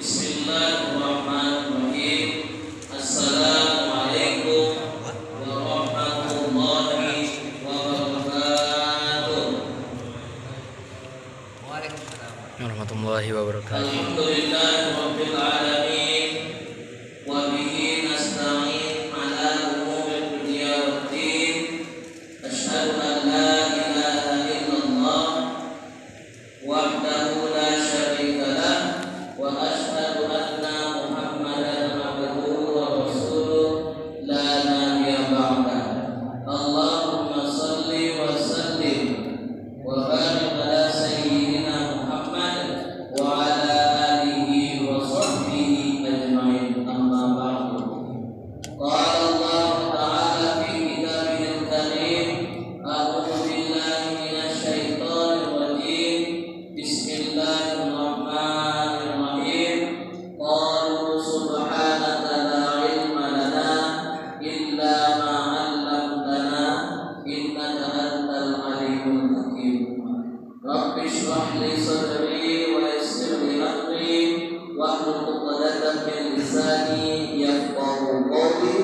Bismillahirrahmanirrahim. Assalamualaikum warahmatullahi wabarakatuh. Warahmatullahi wabarakatuh. Alhamdulillahirabbil alamin wa bihi nasta'in ala umuril dunya waddin. Asyhadu an la ilaha illallah wahdahu la syarika lah wa asyhadu anna Muhammadan abduhu wa rasuluh la nabiyya ba'dah. Allahumma shalli wa sallim wa barik ala sayyidina Muhammad wa ala alihi wa sahbihi ajma'in. Amma ba'du. Qala Allah ta'ala fi kitabihil karim, a'udzu billahi minasy syaithanir rajim. Bismillahirrahmanirrahim. Qalu subhanaka la ilma lana illa ma 'allamtana innaka antal alimul hakim. Rabbi shrah li sadri wa yassir li amri wahlul 'uqdatam min lisani yafqahu qawli.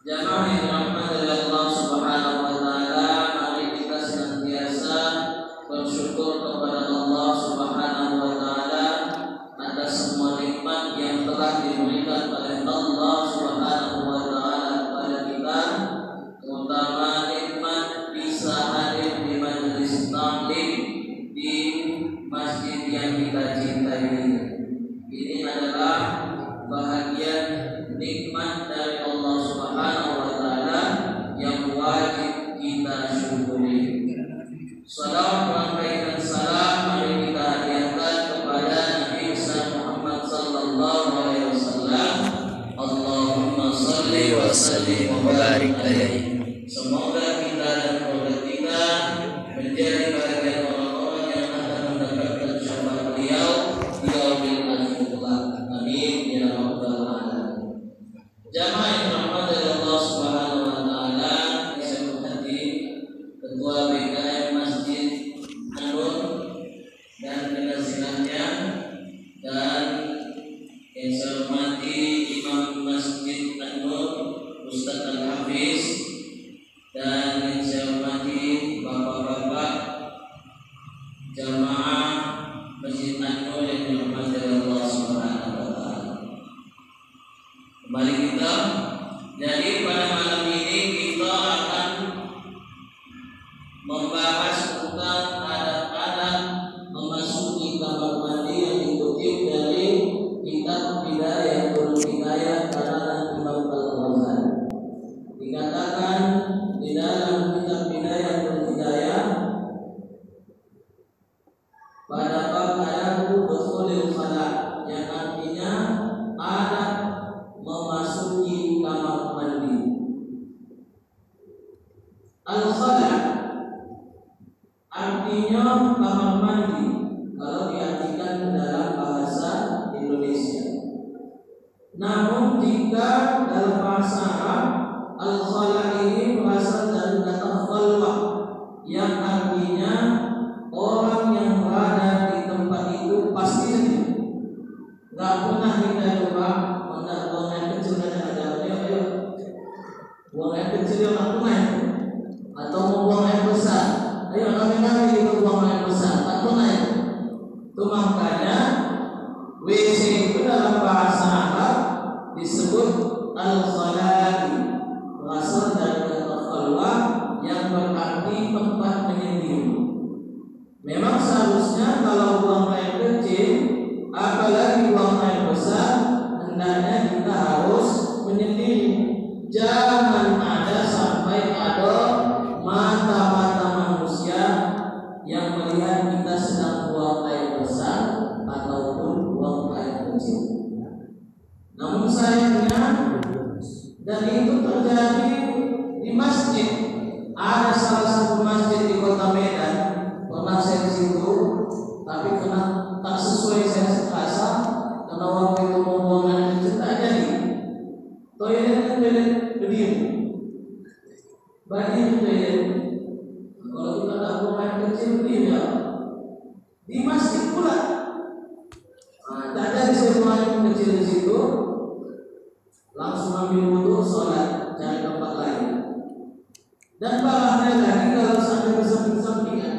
Jamaah yang dirahmati oleh Allah Subhanahu wa taala, mari kita senantiasa bersyukur kepada Allah Subhanahu wa taala atas semua nikmat yang telah diberikan oleh Allah Subhanahu wa taala kepada kita, terutama nikmat bisa hadir di majelis taklim di masjid yang kita cintai ini. Ini adalah bahagian nikmat dari Allah Subhanahu wa taala yang wajib kita syukuri. Salawat dan salam mari kita hadiahkan kepada Nabi Muhammad sallallahu alaihi wasallam. Allahumma shalli wa sallim wa barik alaihi. Semoga kita dan keluarga kita menjadi bagian orang-orang yang akan mendapatkan syafaat beliau di yaumil akhir. Amin ya rabbal alamin. Jamaah yang dirahmati oleh Allah Subhanahu wa taala, saya berhati Ketua BKM Masjid An-Nur dan penasihatnya, dan yang saya hormati Imam Masjid An-Nur Ustaz Al-Hafiz, dan yang saya hormati bapak-bapak jamaah Masjid An-Nur yang dirahmati oleh Allah Subhanahu wa taala. Kembali kita, jadi pada malam ini kita akan membahas tentang adat-adat memasuki kamar mandi yang dikutip dari kitab Bidayatul Hidayah karangan Imam Al-Ghazali. Dikatakan di dalam kitab Bidayatul Hidayah pada bab adabu dukhulil khala, yang artinya adat memasuki kamar mandi. Al-khala artinya kamar mandi kalau diartikan dalam bahasa Indonesia. Namun jika dalam bahasa Arab, al-khala ini berasal dari kata khalwa yang artinya orang yang berada di tempat itu pasti sendiri. Gak pernah kita coba buang air kecil dan ada ayo buang air kecil yang gak pernah, atau mau buang air besar, ayo kami itu buang air besar, tak pernah. Itu makanya WC itu dalam bahasa Arab disebut al-khalai, berasal dari kata khalwa yang berarti tempat menyendiri. Memang seharusnya kalau buang air kecil, apalagi buang air besar, hendaknya kita harus menyendiri. Jangan ada sampai ada mata-mata manusia yang melihat kita sedang buang air besar ataupun buang air kecil. Namun sayangnya, dan itu terjadi di masjid. Ada salah satu masjid di Kota Medan, pernah saya ke situ, tapi kena tak sesuai saya serasa, karena waktu itu mau buang air kecil tak jadi. Toiletnya toilet berdiri, banyak toilet. Kalau kita tak buang air kecil berdiri, selesai buang air kecil di situ, langsung ambil wudu, sholat, cari tempat lain. Dan parahnya lagi kalau sampai ke samping-sampingan,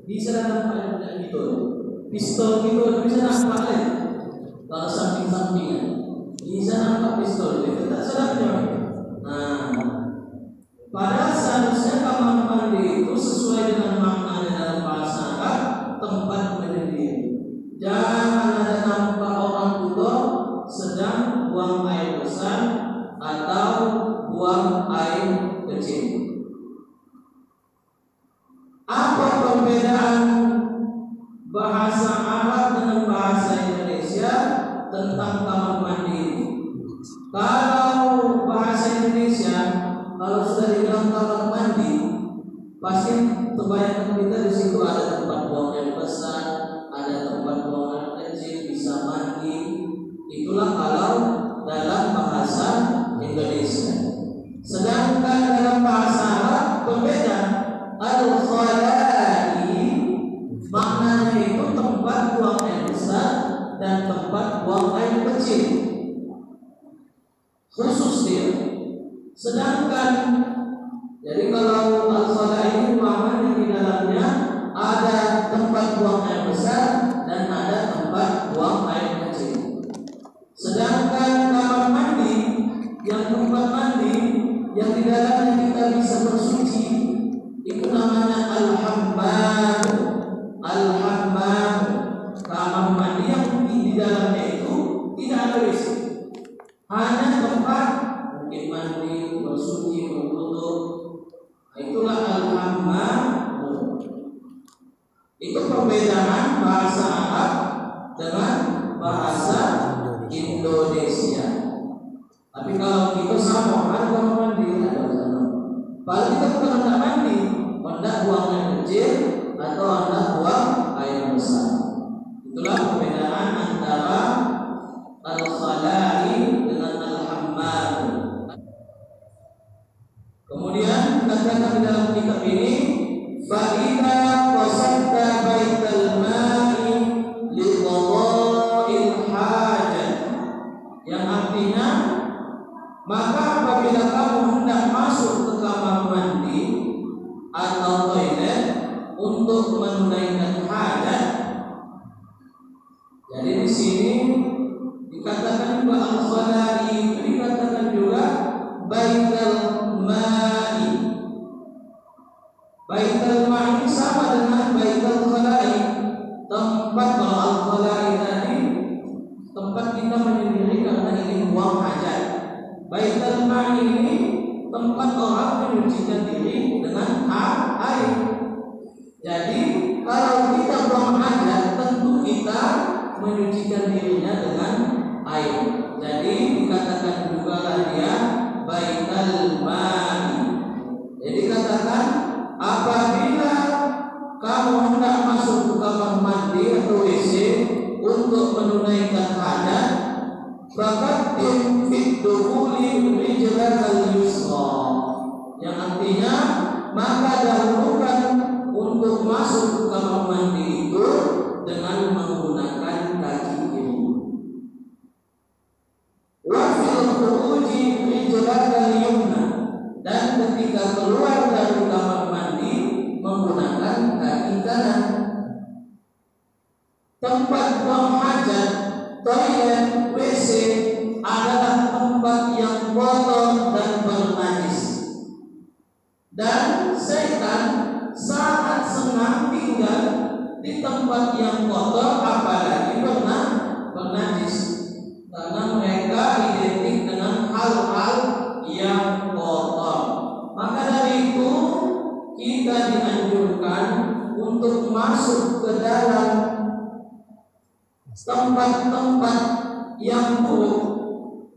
bisa nampak kayak gitu, pistol gitu bisa nampak lagi. Kalau samping-sampingan, bisa nampak pistol itu tak sedapnya. Nah, padahal seharusnya kamar mandi itu sesuai dengan maknanya dalam bahasa Arab, tempat menyendiri. Jangan ada nampak orang tua sedang buang air besar atau buang air kecil. Apa perbedaan bahasa Arab dengan bahasa Indonesia tentang kamar mandi? Kalau bahasa Indonesia, kalau sudah dibilang kamar mandi, pasti kebanyakan kita di situ ada tempat buang air besar, ada tempat buang air kecil, bisa mandi. Itulah kalau dalam bahasa Indonesia. Sedangkan dalam bahasa Arab berbeda. Al-khala'i maknanya itu tempat buang air besar dan tempat buang air kecil, khusus dia. Sedangkan jadi kalau al-khala'i maknanya di dalamnya ada tempat buang air besar dan ada tempat buang air kecil. Sedangkan kamar mandi yang tempat mandi yang di dalamnya kita bisa bersuci itu namanya al-hammam. Al-hammam, kamar mandi yang di dalamnya itu tidak ada WC, hanya tempat mungkin mandi, bersuci, berwudu. Itulah al-hammam. Itu perbedaan bahasa Arab dengan bahasa Indonesia. Tapi kalau kita sama, ada kamar mandi, ada sana. Kalau kita bukan hendak mandi, hendak buang air kecil atau hendak buang air besar. Itulah perbedaan antara al-khala'i dengan al-hammam. Kemudian dikatakan di dalam kitab ini, fa'idha qasadta baital ma'i li qada'il hajat, yang artinya maka apabila kamu hendak masuk ke kamar mandi atau toilet untuk menunaikan hajat. Jadi di sini dikatakan juga al-khala'i, dikatakan juga baital ma'i. Baital ma'i sama dengan baital khala'i. Tempat kalau al-khala'i tadi tempat kita menyendiri karena ingin buang hajat. Baital ma'i ini tempat orang menyucikan diri dengan air. Jadi kalau kita buang hajat, tentu kita menyucikan dirinya dengan air. Jadi dikatakan juga dia baital ma'i. Jadi katakan apabila kamu hendak masuk ke kamar mandi atau WC untuk menunaikan hajat, faqaddim fit dukhuli rijlakal yusra, yang artinya maka dahulukan untuk masuk ke kamar mandi itu dengan menggunakan kaki kiri. Wa fil khuruji rijlakal yumna, dan ketika keluar dari kamar mandi menggunakan kaki kanan. Tempat buang hajat, toilet, WC adalah tempat yang kotor dan bernajis, dan setan sangat senang tinggal di tempat yang kotor, apalagi bernajis, karena mereka identik dengan hal-hal yang kotor. Maka dari itu kita dianjurkan untuk masuk ke dalam tempat-tempat yang buruk,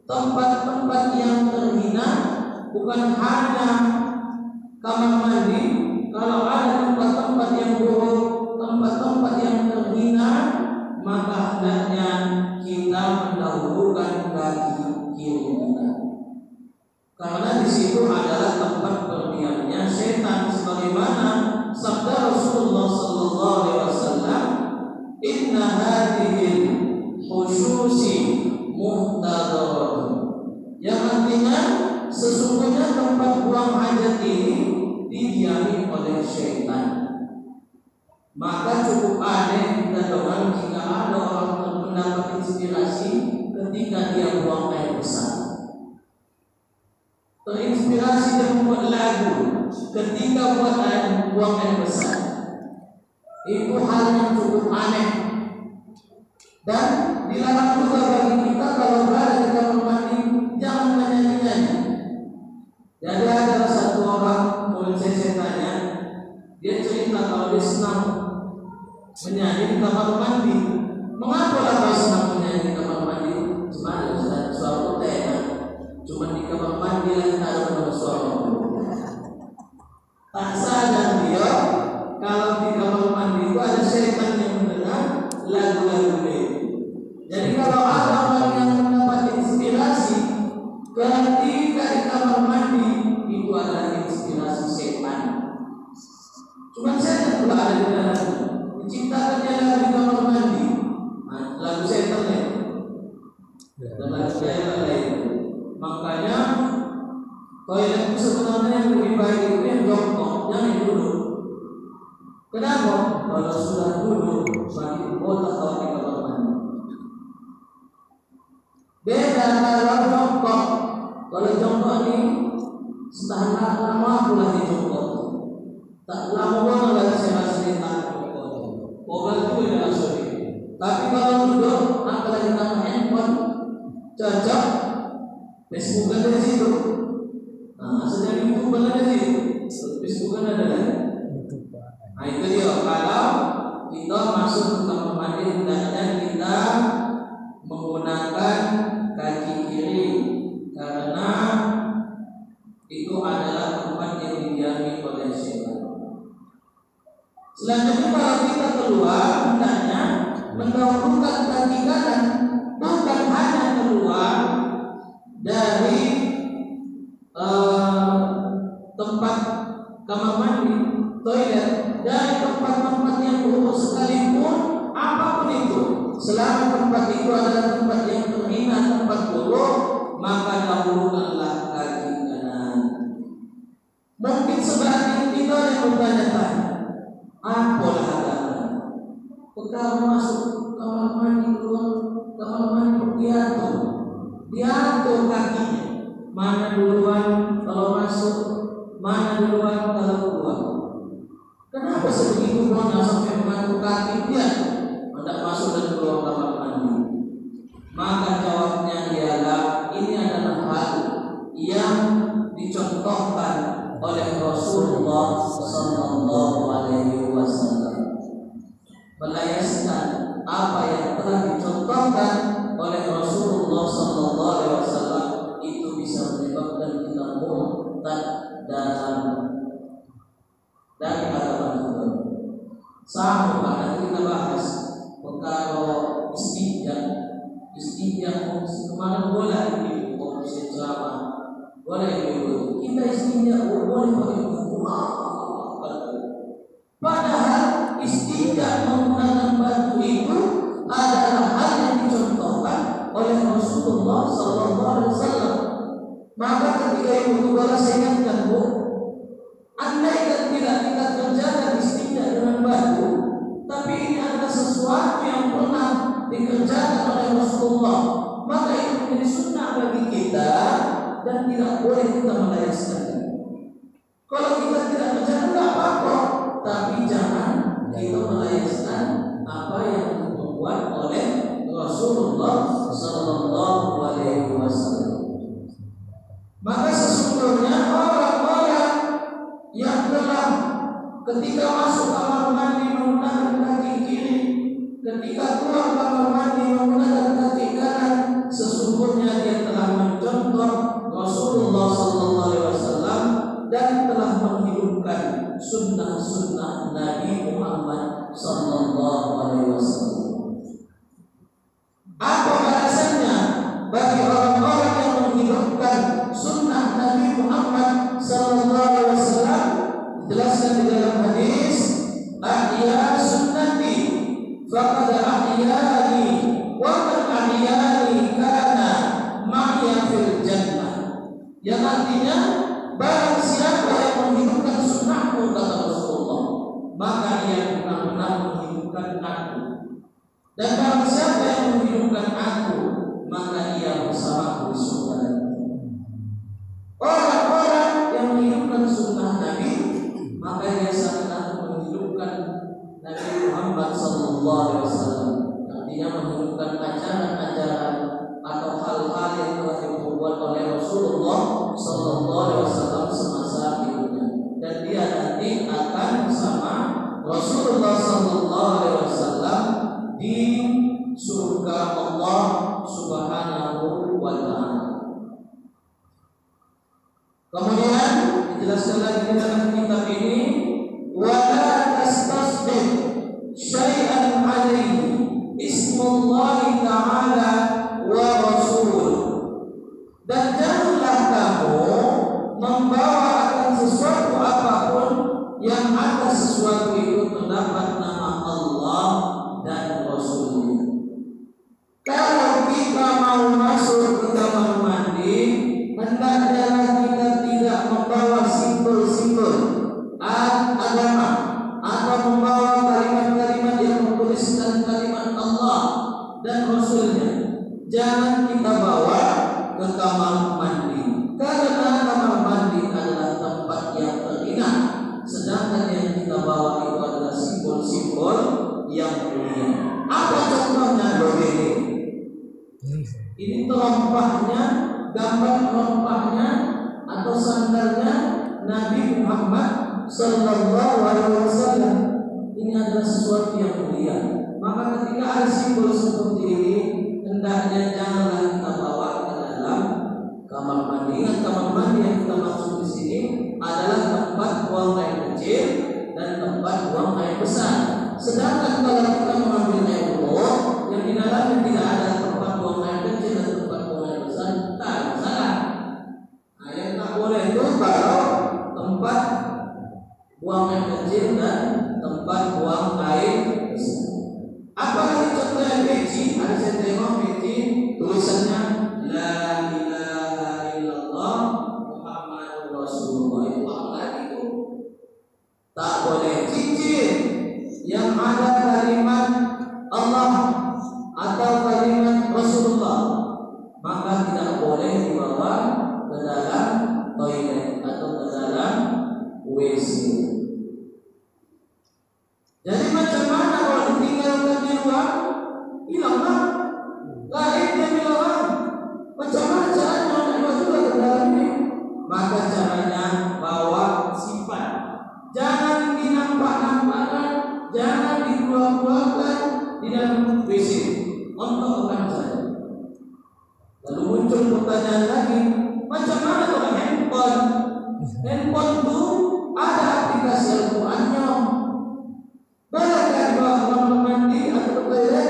tempat-tempat yang terhina, bukan hanya kamar mandi. Kalau ada tempat-tempat yang buruk, tempat-tempat yang terhina, maka hendaknya kita mendahulukan kaki kiri kita, karena di situ adalah tempat berdiamnya setan, sebagaimana sabda Rasulullah sallallahu alaihi wasallam, inna hadhihi khususi muhtadaratun, yang artinya sesungguhnya tempat buang hajat ini didiami oleh syaitan. Maka cukup aneh kita dengar jika ada orang mendapat inspirasi ketika dia buang air besar. Terinspirasi dan membuat lagu ketika buang air besar. Itu hal yang cukup aneh. Dan dilarang juga bagi kita kalau berada di kamar mandi jangan menyanyi-nyanyi. Jadi ada satu orang murid saya tanya, dia cerita kalau dia senang menyanyi di kamar mandi. Mengapa lah senang menyanyi di kamar mandi? Cuma ada suara tena, cuma di kamar mandi yang ada suara. Tak sadar dia kalau di kamar mandi itu ada setan yang mendengar lagu-lagu ini. Jadi kalau ada orang yang mendapat inspirasi ketika di kamar mandi, itu adalah inspirasi setan. Cuma setan pula ada di dalam. Diciptakannya lagu di kamar mandi, lagu setan ya, dan lagu yang lain. Makanya toilet itu sebenarnya yang lebih baik itu yang jongkok, jangan duduk. Kenapa? Kalau sudah duduk, makin botak kalau di kamar mandi. Beda kalau jongkok. Kalau jongkok ini setahun lama pula di jongkok. Tak lama banget saya masih tak jongkok. Orang itu tidak sorry. Tapi kalau duduk, apalagi nama handphone, cocok. Facebook ada di situ. Sedang YouTube ada di situ. Facebook ada lagi. Nah itu dia. Kalau kita masuk ke kamar mandi, hendaknya kita menggunakan kaki kiri karena itu adalah tempat yang didiami oleh syaitan. Selanjutnya kalau kita keluar, hendaknya mendahulukan kaki kanan, bukan hanya keluar dari tempat kamar mandi, toilet, dari tempat-tempat yang buruk sekalipun, apapun itu, selama tempat itu adalah tempat yang terhina, tempat buruk, maka dahulukanlah kaki kanan. Mungkin sebagian kita yang bertanya-tanya, apalah agama? Kalau masuk kamar mandi, keluar kamar mandi, diatur kakinya, mana duluan kalau masuk, mana duluan kalau keluar. Kenapa sebegitu banyak sampai mengatur kaki dia hendak masuk dan keluar kamar mandi? Maka jawabnya ialah ini adalah hal yang dicontohkan oleh Rasulullah Sallallahu Alaihi Wasallam, melayaskan apa yang telah dicontohkan oleh Rasulullah Sallallahu Alaihi Wasallam itu bisa menyebabkan kita murtad dari agama kita. Sama nanti kita bahas kalau istinja kemana boleh ini komisi ceramah boleh itu kita istinja boleh padahal istinja menggunakan batu itu adalah hal yang dicontohkan oleh Rasulullah Sallallahu Alaihi Wasallam. Maka ketika itu balas saya ingatkan, Bu, andai kan tidak kita kerjakan istinja dengan batu, tapi ini adalah sesuatu yang pernah dikerjakan oleh Rasulullah, maka itu menjadi sunnah bagi kita dan tidak boleh kita melayaskannya. Kalau kita tidak kerjakan tidak apa-apa, tapi jangan kita melayaskan apa yang dibuat oleh Rasulullah Sallallahu Alaihi Wasallam. Maka sesungguhnya orang-orang yang telah ketika masuk kamar mandi menggunakan kaki kiri, ketika keluar kamar mandi menggunakan kaki kanan, sesungguhnya dia telah mencontoh Rasulullah Sallallahu Alaihi Wasallam dan telah menghidupkan sunnah-sunnah Nabi Muhammad Sallallahu Alaihi Wasallam. Apa alasannya bagi orang-orang yang menghidupkan sunnah Nabi Muhammad Sallallahu Alaihi Wasallam? Dijelaskan di dalam hadis, "Ahya sunnati faqad ahyani wa man Dan barang siapa yang menghidupkan aku, maka ia bersamaku di surga. Orang-orang yang menghidupkan sunnah Nabi, maka dia seakan menghidupkan Nabi Muhammad SAW. Artinya menghidupkan ajaran-ajaran atau hal-hal yang telah dibuat oleh Rasulullah SAW semasa hidupnya. Dan dia nanti akan bersama Rasulullah SAW di surga Allah Subhanahu wa Ta'ala. Kemudian dijelaskan lagi di dalam kitab ini, wala tastasbih syai'an 'alaihi ismullahi ta'ala wa rasul. Dan janganlah kamu membawa akan sesuatu apapun yang ada sesuatu itu terdapat nama Allah dan Rasulnya. Kalau kita mau masuk ke kamar mandi, hendaknya kita tidak membawa simbol-simbol agama atau membawa kalimat-kalimat yang bertuliskan kalimat Allah dan Rasulnya. Jangan kita bawa ke kamar mandi, karena kamar mandi adalah tempat yang terhina. Sedangkan yang kita bawa itu adalah simbol-simbol yang mulia. Apa contohnya begini? Ini terompahnya, gambar terompahnya atau sandalnya Nabi Muhammad SAW. Ini adalah sesuatu yang mulia. Maka ketika ada simbol seperti ini, hendaknya janganlah kita bawa ke dalam kamar mandi. Ingat, kamar mandi yang kita maksud di sini adalah tempat buang air kecil dan tempat buang air besar. Sedangkan kalau kita mengambil air wudhu yang di dalamnya tidak ada tempat buang air kecil dan tempat buang air besar, tak salah. Nah, yang tak boleh itu kalau tempat buang air kecil dan tempat buang air besar. Apalagi contohnya peci, ada saya tengok peci tulisannya La ilaha illallah Muhammadur Rasulullah. Itu apa lagi itu? Tak boleh. Cincin yang ada kalimat Allah atau kalimat Rasulullah, maka tidak boleh dibawa ke dalam toilet atau ke dalam WC. Jadi macam mana kalau ditinggalkan di luar? Hilanglah. Lain dia bilang, macam mana caranya nak dimasukkan ke dalam ini? Maka caranya bawa simpan. Jangan dinampak-nampakkan, jangan dikeluarkan di dalam WC. Untuk orang saja. Lalu muncul pertanyaan lagi, macam mana kalau handphone? Handphone itu ada aplikasi Al-Qurannya. Bolehkah dibawa ke kamar mandi atau ke toilet?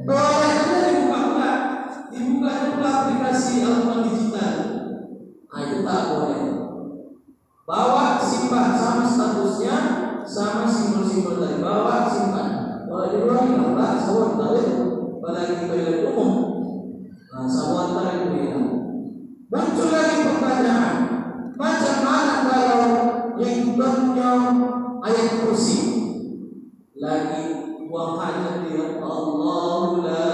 Boleh saja dibuka pula aplikasi Al-Quran digital. Nah, itu tak boleh. Bawa simpan sama statusnya, sama simbol-simbol tadi. Bawa simpan. Kalau di luar ini tak sawat tarik, apalagi toilet umum. Nah, sawat tarik itu. Muncul lagi pertanyaan, macam mana kalau ringtone-nya ayat kursi? Lagi buang hajat dia, Allahu la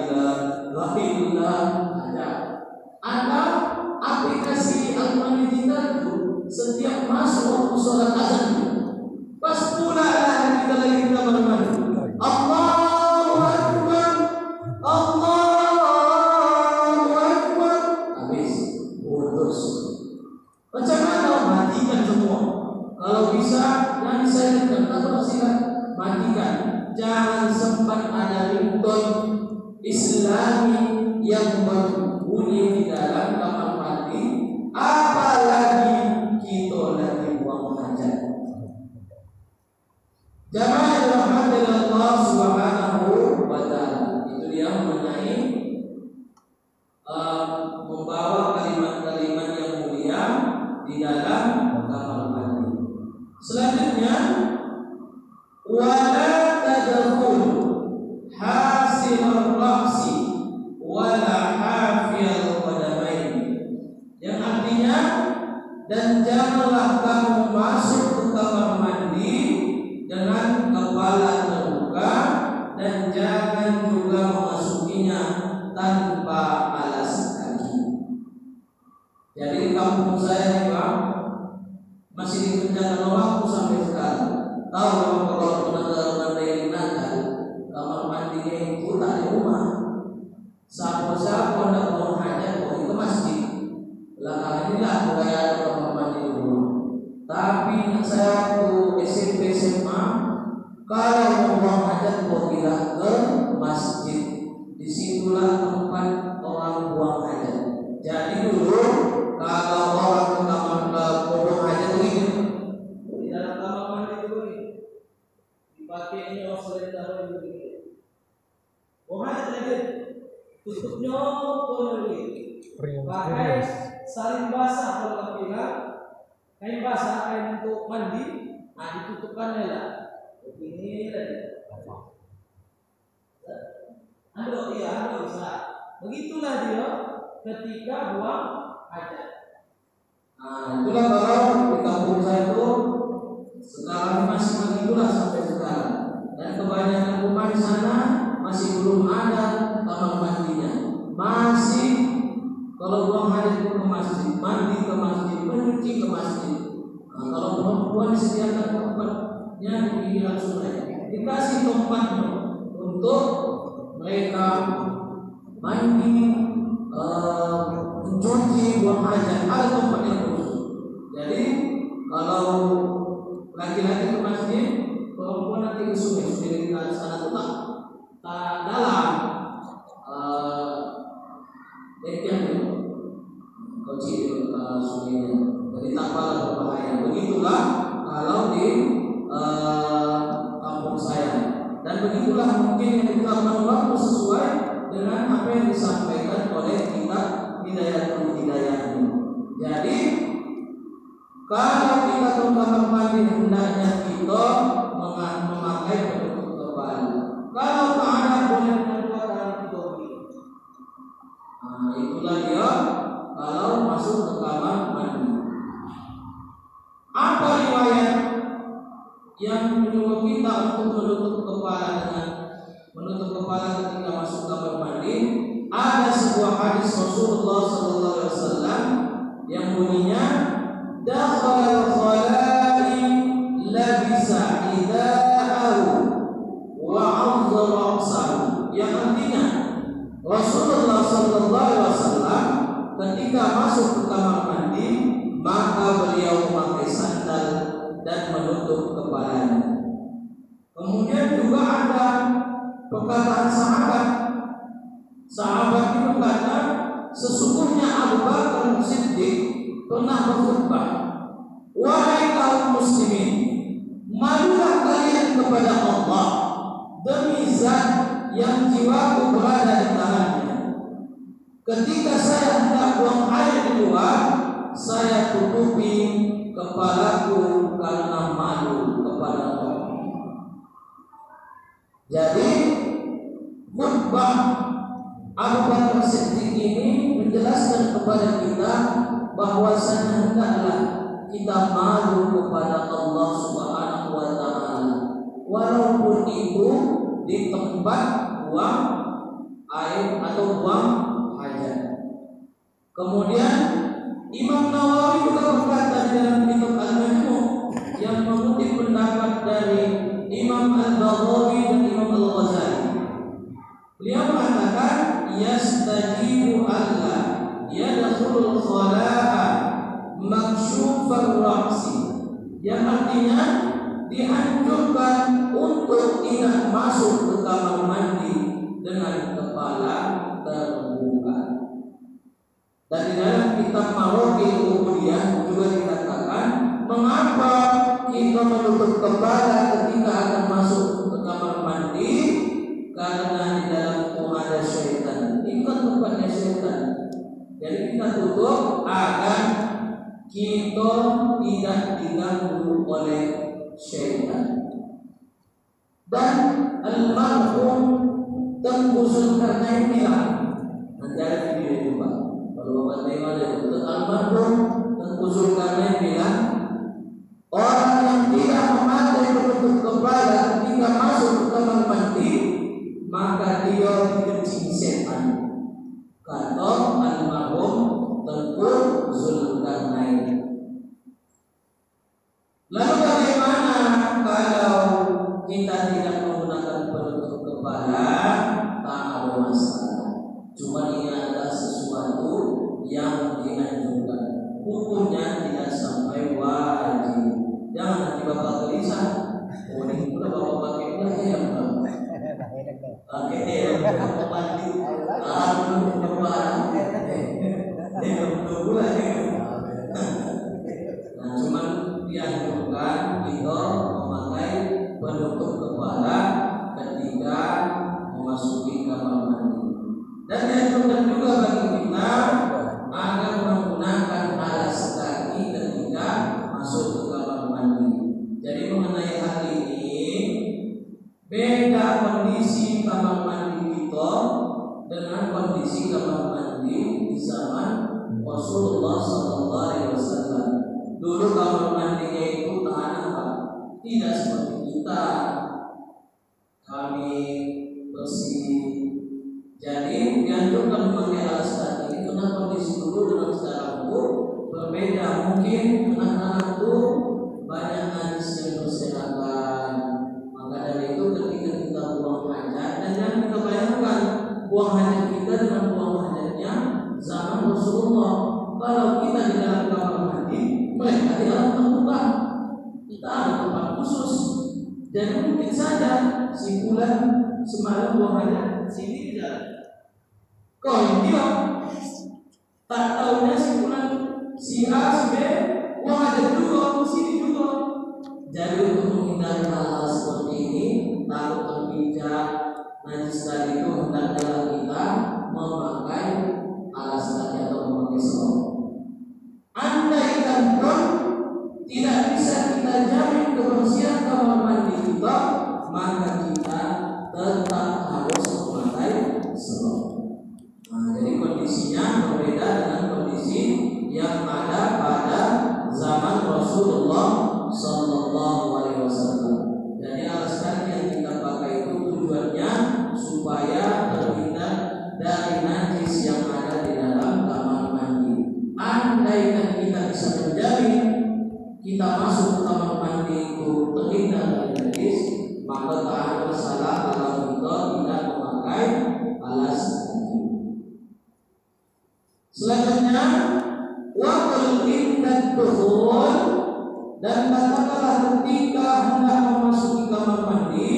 ilaha illallah. Ada aplikasi Al-Quran digital itu setiap masuk waktu sholat azan pas pula lah kita lagi di kamar mandi, Allahu Akbar, Allahu Akbar, habis putus. Macam mana? Matikan semua. Kalau bisa yang disayankan, kalau silakan matikan. Jangan sempat ada ringtone Islami yang berbunyi di dalam kamar mandi, apalagi kita lagi buang hajat. Jamaah dirahmati Allah Subhanahu wa Ta'ala. Itu dia mengenai membawa kalimat-kalimat yang mulia di dalam kamar mandi. Selanjutnya, wala tadkhul hasil ra'si wala hafiyal qadamain, yang artinya, dan janganlah kamu masuk ke kamar mandi dengan kepala terbuka, dan jangan saya juga masih dikerjakan waktu sampai sekarang. Tahu kalau teman-teman yang digunakan kamar mandinya itu tak di rumah. Siapa-siapa hendak buang hajat pergi ke masjid. Belakangan inilah budaya kamar mandi di rumah. Tapi saya waktu SMP SMA, kalau mau buang hajat pergilah ke masjid. Disitulah tempat orang buang hajat. Jadi dulu kalau orang ke kamar buang hajat begini, di dalam kamar mandi itu begini, dipakainya selain taruh begini. Buang hajat lagi, tutupnya pun begini. Pakai salin basah kalau kita bilang, kain basah, kain untuk mandi, ditutupkannya lah. Begini tadi. Anda bisa. Begitulah dia ketika buang hajat. Itulah kalau di kampung saya itu sekarang masih begitulah sampai sekarang. Dan kebanyakan rumah di sana masih belum ada kamar mandinya. Masih kalau buang hajat itu ke masjid, mandi ke masjid, mencuci ke masjid. Kalau perempuan disediakan tempatnya di pinggiran sungai, dikasih tempatnya untuk mereka mandi, mencuci, buang hajat, ada tempat yang khusus. Jadi kalau laki-laki ke masjid, perempuan nanti ke sungai, di sana itu tak dalam dekian itu, kecil sungainya, jadi tak berbahaya. Begitulah kalau di kampung saya. Dan begitulah mungkin yang dilakukan waktu sesuai dengan apa yang disampaikan oleh kitab Hidayatul Hidayah ini. Jadi kalau kita ke kamar mandi hendaknya kita memakai penutup kepala. Kalau tak ada boleh membuat tangan kita begini. Itulah dia kalau masuk ke kamar mandi. Apa riwayat yang menyuruh kita untuk menutup kepala dengan menutup kepala ketika masuk kamar mandi? Ada sebuah hadis Rasulullah SAW yang bunyinya dakhala al-khala'i labisa idaahu wa 'adha ra'sahu, yang artinya Rasulullah SAW ketika masuk ke kamar mandi maka beliau memakai sandal dan menutup kepalanya. Kemudian juga ada perkataan sahabat itu berkata, sesungguhnya Abu Bakar Siddiq pernah berkhutbah, wahai kaum muslimin, malulah kalian kepada Allah demi zat yang jiwaku berada di tangannya. Ketika saya hendak buang air di luar, saya tutupi kepalaku karena malu kepada Allah. Jadi khutbah Abu Bakar Siddiq ini menjelaskan kepada kita bahwasanya hendaklah kita malu kepada Allah Subhanahu wa taala, walaupun itu di tempat buang air atau buang hajat. Kemudian Imam Nawawi juga berkata di dalam kitab Al-Majmu' yang mengutip pendapat dari Imam Al-Baghawi dan Imam Al-Ghazali. Beliau mengatakan yastajibu alla yadkhulul khala'a maksyufar ra'si, yang artinya dianjurkan untuk tidak masuk ke kamar mandi dengan kepala terbuka. Dan di dalam kitab Maraqil Ubudiyah juga dikatakan mengapa kita menutup kepala ketika akan masuk ke kamar mandi, karena di dalam itu ada syaitan. Itu tempatnya syaitan. Jadi kita tutup agar kita tidak diganggu oleh syaitan. Dan almarhum Tengku Zulkarnain bilang, nanti ada video itu Pak, kalau Bapak Taimah itu almarhum Tengku Zulkarnain bilang, orang yang tidak memakai penutup kepala ketika masuk ke kamar mandi, maka dia dikencing setan. Kata almarhum Tengku Zulkarnain. hukumnya tidak sampai wajib. Jangan nanti bapak gelisah. Oh ini udah bapak pakai udah ya pakai bapak mandi. Nah cuman dianjurkan kita memakai penutup kepala ketika memasuki kamar mandi. Dan dianjurkan juga bagi kita agar menggunakan alas kaki ketika masuk ke kamar mandi. Jadi mengenai hal ini, beda kondisi kamar mandi kita dengan kondisi kamar mandi di zaman Rasulullah SAW. Dulu kamar mandinya itu tahan apa? Tidak seperti kita. Kami bersih. Jadi dianjurkan memakai alas kaki karena kondisi dulu dengan sekarang itu berbeda. Mungkin anak-anak itu banyak najis yang berserakan. Maka dari itu ketika kita buang hajat, dan jangan kita bayangkan buang hajat kita dengan buang hajatnya zaman Rasulullah. Kalau kita di dalam kamar mandi, mereka di dalam terbuka. Kita ada tempat khusus. Jadi mungkin saja si bulan semalam buang hajat sini tidak. Kau dia tak tahunya si bulan si A si B buang hajat juga sini juga. Jadi untuk menghindari hal-hal seperti ini, takut terpijak najis tadi itu hendaknya kita memakai alas kaki atau memakai sarung. Andaikan pun tidak bisa kita jamin kebersihan kamar mandi kita, maka kita tetap harus memakai sarung. Nah, jadi kondisinya berbeda dengan kondisi yang ada pada zaman Rasulullah SAW. Jadi alas kaki yang kita pakai itu tujuannya supaya terhindar dari najis yang ada di dalam kamar mandi. Andaikan kita bisa menjamin kita masuk ke kamar mandi itu terhindar dari najis, maka tak ada masalah kalau kita tidak memakai alas kaki. Selanjutnya, waqul inda dukhul, dan katakanlah ketika hendak memasuki kamar mandi,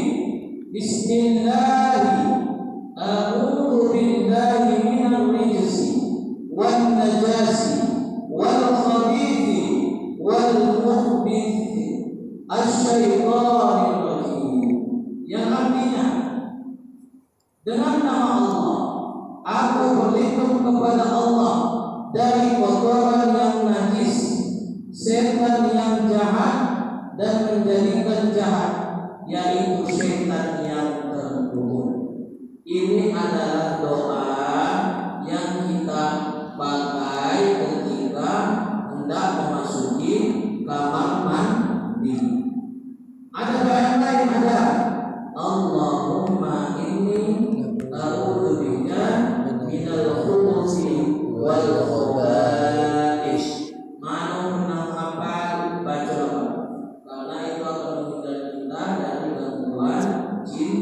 Bismillahi, a'udzu billahi minal rijsi wan najasi wal khabithi wal mukhbithi asy-syaithanir rajim. Yang artinya, dengan nama Allah aku berlindung kepada Allah dari kotoran yang najis, setan yang jahat dan menjadikan jahat, yaitu setan yang terkutuk. Ini adalah doa yang kita pakai ketika hendak memasuki kamar mandi. Ada doa yang lain, ada Allahumma inni a'udzubika minal khubuthi wal khaba'is. Mana menang hafal baca apa? Karena itu akan menghindar kita dari gangguan jin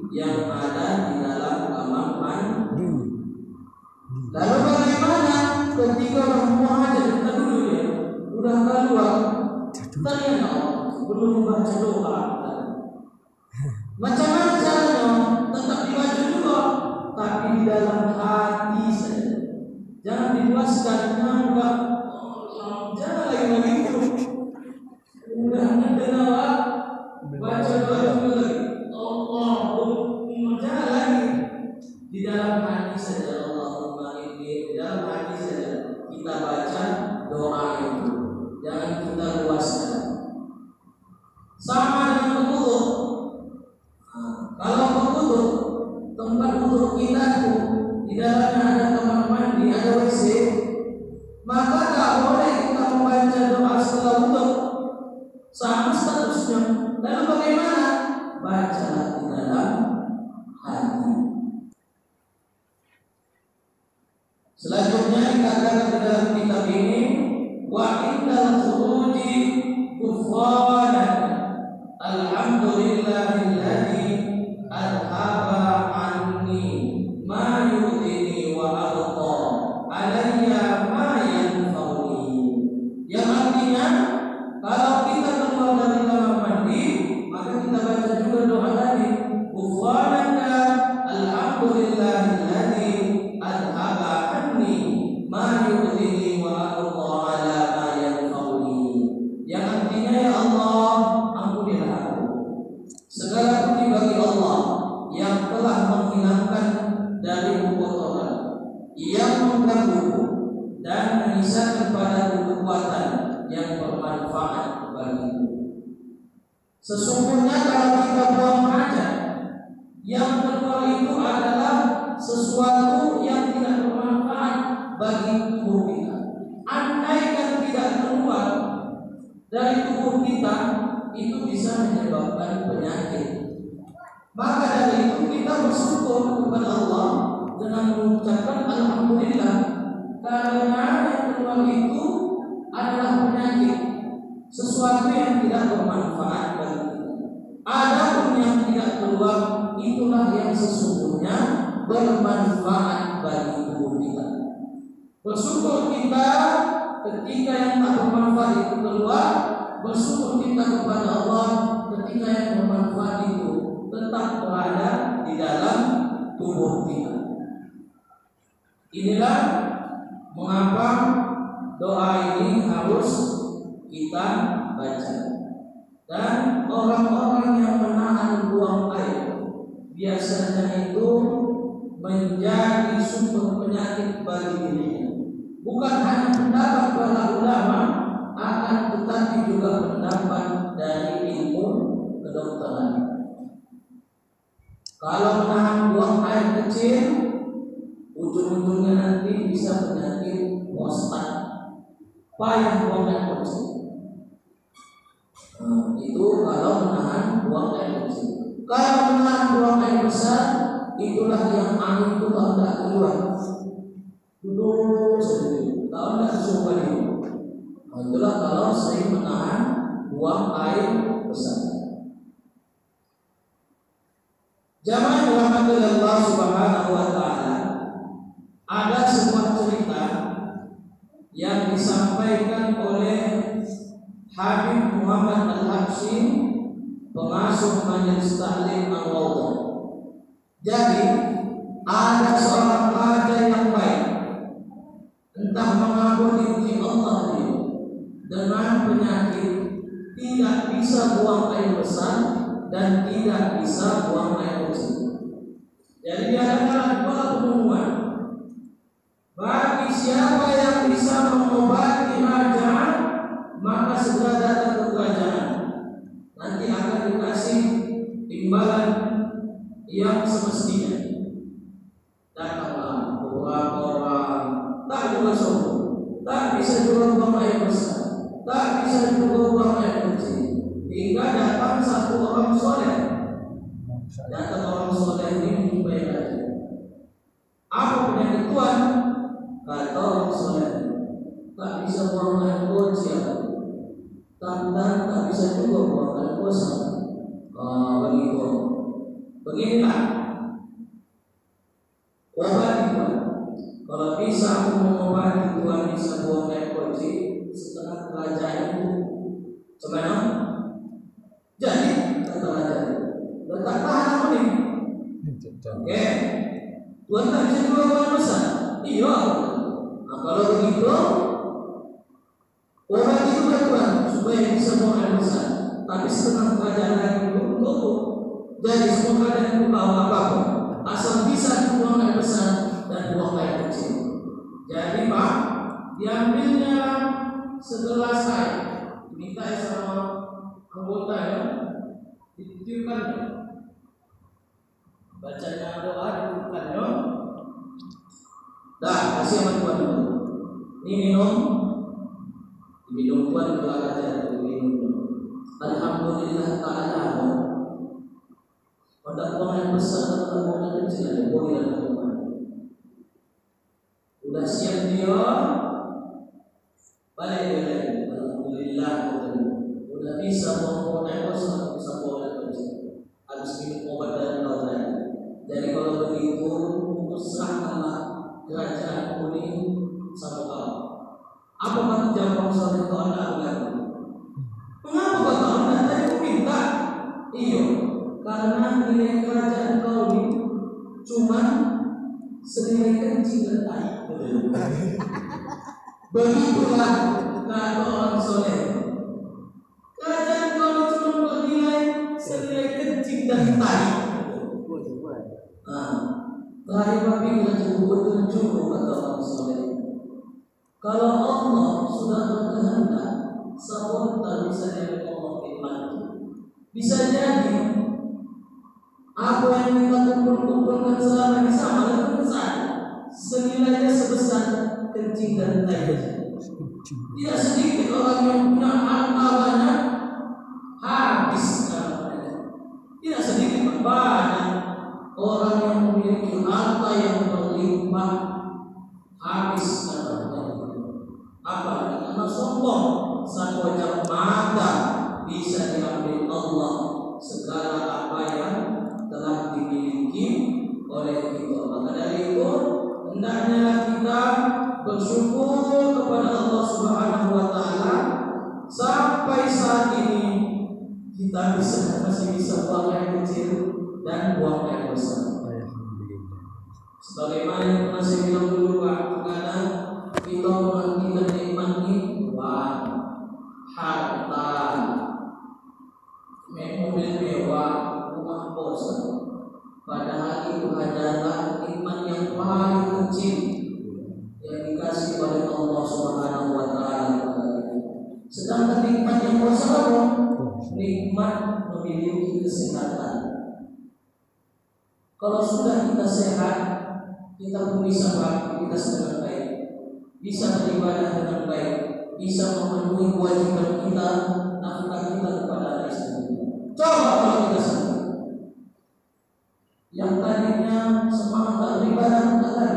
yang ada di dalam kamar mandi. Lalu bagaimana ketika membuang hajat? Kita dulu ya, udah keluar. Ternyata belum membaca doa. Macam mana caranya? Tetap dibaca juga, tapi di dalam hati saja. Jangan diluaskan, jangan lagi begitu. Udahnya dengar, baca doa juga lagi. Allahumma, jangan lagi di dalam hati saja. Allahumma inni, di dalam hati saja kita baca doa itu. Jangan kita luaskan. Sama dengan berwudu. Kalau berwudu, tempat wudu kita itu di dalamnya ada kamar mandi, ada WC, maka tak boleh kita membaca doa setelah wudu. Sama statusnya. Lalu bagaimana? Bacalah di dalam hati. Selanjutnya dikatakan di dalam kitab ini, wa indal khuruji ghufranak, alhamdulillahilladzi adhaba anni ma yudhini wa abqa alayya ma yanfa'uni. mengganggu dan menyisakan padaku kekuatan yang bermanfaat bagiku. Sesungguhnya kalau kita buang hajat, yang keluar itu adalah sesuatu yang tidak bermanfaat bagi tubuh kita. Andaikan tidak keluar dari tubuh kita, itu bisa menyebabkan penyakit. Maka dari itu kita bersyukur kepada Allah dengan mengucapkan alhamdulillah, karena yang keluar itu adalah penyakit, sesuatu yang tidak bermanfaat bagi kita. Adapun yang tidak keluar, itulah yang sesungguhnya bermanfaat bagi tubuh kita. Bersyukur kita ketika yang tak bermanfaat itu keluar, bersyukur kita kepada Allah ketika yang bermanfaat itu tetap berada di dalam tubuh kita. Inilah mengapa doa ini harus kita baca. Dan orang-orang yang menahan buang air biasanya itu menjadi sumber penyakit bagi dirinya. Bukan hanya pendapat para ulama, akan tetapi juga pendapat dari ilmu kedokteran. Kalau menahan buang air kecil, ujung-ujungnya nanti bisa penyakit prostat, payah buang air kecil. Itu kalau menahan buang air kecil. Kalau menahan buang air besar, itulah yang angin itu kalau tidak keluar, duduk sendiri, kalau tidak suka dia. Itulah kalau sering menahan buang air besar. Jamaah dirahmati Allah Subhanahu wa taala, ada sebuah cerita yang disampaikan oleh Habib Muhammad Al-Habsyi, pengasuh Majelis Ta'lim Al-Wadha. Jadi ada seorang raja yang baik, entah mengapa diuji Allah dia dengan penyakit, tidak bisa buang air besar dan tidak bisa buang air kecil. Jadi dia adalah dua pengumuman. Bagi siapa yang bisa mengobati raja, maka segera datang ke kerajaan. Nanti akan dikasih timbalan yang semestinya. Datanglah beberapa orang, tak juga sombong, tak bisa juga buang air besar, tak bisa juga buang air kecil. Hingga datang satu orang soleh. Datang orang soleh ini menjumpai raja. Apa penyakit Tuhan? Kata orang soleh, tak bisa buang air kecil, tak bisa juga buang air besar. Begitu. Beginilah obat Tuhan. Kalau bisa aku mengobati Tuhan bisa buang air kecil, setengah kerajaan itu gimana? Jadi kata raja, letak tahan aku nih. Oke, Tuhan tak bisa juga buang besar. Iya. Nah kalau begitu, obat itu kan Tuhan supaya bisa buang air besar. Tapi setengah kerajaan lagi belum tutup. Jadi semua keadaan itu tahu apa-apa. Asal bisa buang air besar dan buang air kecil. Jadi Pak, diambilnya segelas air, minta sama anggota ya, ditiupkan, bacanya doa ditiupkan ya. Dah kasih sama Tuhan dulu. Ini minum Tuhan doa aja minum. Alhamdulillah ta'ala. Pada buang air besar atau buang air kecil ada boleh dan Tuhan. Udah siap dia, balik dia lagi. Alhamdulillah udah bisa buang air besar, bisa buang air kecil. Habis minum obat dan doa lagi. Jadi kalau begitu, serahkanlah kerajaan kuning sama kau. Apa kata jawab soal itu anda agama? Mengapa kata anda tadi aku minta? Iya, karena nilai kerajaan kau ini cuma senilai kencing dan tai. Begitulah kata orang soleh. Kerajaan kau ini cuma bernilai senilai kencing dan tai. Nah, tadi papi kita cukup petunjuk kata orang soleh. Kalau Allah sudah berkehendak, spontan bisa jadi Allah nikmati. Bisa jadi apa yang kita kumpulkan selama ini sama dengan besar, senilainya sebesar kencing dan tai. Tidak sedikit orang yang punya harta banyak habis hartanya. Tidak sedikit banyak orang yang memiliki harta yang berlimpah habis hartanya. Apa? Karena sombong, satu wajah mata bisa diambil Allah segala apa yang telah dimiliki oleh kita. Maka dari itu hendaknya kita bersyukur kepada Allah Subhanahu wa taala sampai saat ini kita masih bisa buang air kecil dan buang air besar. Sebagaimana yang pernah saya bilang dulu Pak, kadang kita menantikan nikmati uang, harta, mobil mewah, rumah bosan. Padahal itu adalah nikmat yang paling kecil yang dikasih oleh Allah Subhanahu wa taala. Sedangkan nikmat yang besar, nikmat memiliki kesehatan. Kalau sudah kita sehat, kita pun bisa beraktivitas dengan baik, bisa beribadah dengan baik, bisa memenuhi kewajiban kita, nafkah kita kepada anak istri. Coba kalau kita sakit, yang tadinya semangat beribadah kita,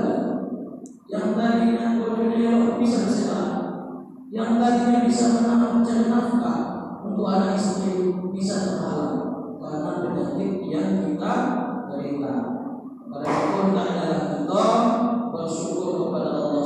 yang tadinya berdiri bisa bersehat, yang tadinya bisa mencari nafkah untuk anak istri bisa terhalang karena penyakit yang kita derita. Pada itu adalah kita bersyukur kepada Allah